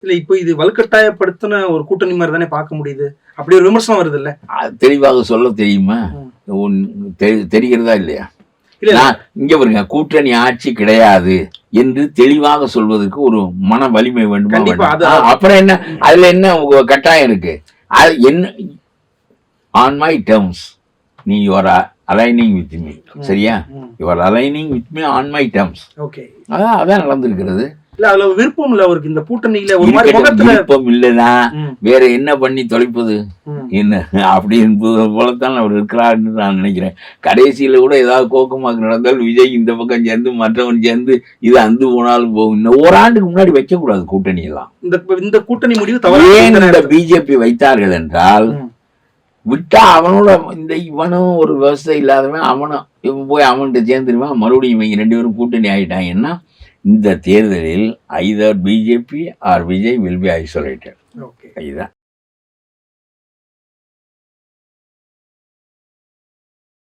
இல்ல இப்போ இது வலுக்கட்டாயப்படுத்தின ஒரு கூட்டணி மாதிரி தானே பார்க்க முடியுது. அப்படி ஒரு விமர்சனம் வருது இல்ல? அது தெளிவாக சொல்ல தெரியுமா? தெரிகிறதா இல்லையா? இல்ல நான் இங்க பாருங்க, கூட்டணி ஆட்சி கிடையாது என்று தெளிவாக சொல்வதற்கு ஒரு மன வலிமை வேண்டுமா? கண்டிப்பா. வேண்டாமா? அப்புறம் என்ன, அதுல என்ன கட்டாயம் இருக்கு? அது என்ன, ஆன் மை டேர்ம்ஸ் நீ யுவர் அலைனிங் வித் மீ, சரியா? Your aligning with me on my terms. Okay. அதான் நடந்திருக்கிறது. இல்ல அதுல விருப்பம் இல்ல அவருக்கு இந்த கூட்டணியில ஒரு மாதிரி முகத்துல விருப்பம் இல்லைன்னா வேற என்ன பண்ணி தொலைப்பது என்ன அப்படி போலத்தான் அவர் இருக்கிறார்னு நான் நினைக்கிறேன். கடைசியில கூட ஏதாவது கோக்கமாக்கு நடந்தால் விஜய் இந்த பக்கம் சேர்ந்து மற்றவன் சேர்ந்து இது அந்து போனாலும் போகும். இன்னும் ஓராண்டுக்கு முன்னாடி வைக்க கூடாது கூட்டணி எல்லாம். இந்த கூட்டணி முடிவு தவறு. ஏன் இந்த பிஜேபி வைத்தார்கள் என்றால், விட்டா அவனோட இந்த இவனும் ஒரு விவசாயம் இல்லாதவன், அவனும் இவன் போய் அவன்கிட்ட சேர்ந்துருவான், மறுபடியும் இவங்க 2 பேரும் கூட்டணி ஆகிட்டாங்கன்னா இந்த தேர்தலில் either BJP or Vijay will be isolated. இதுதான்.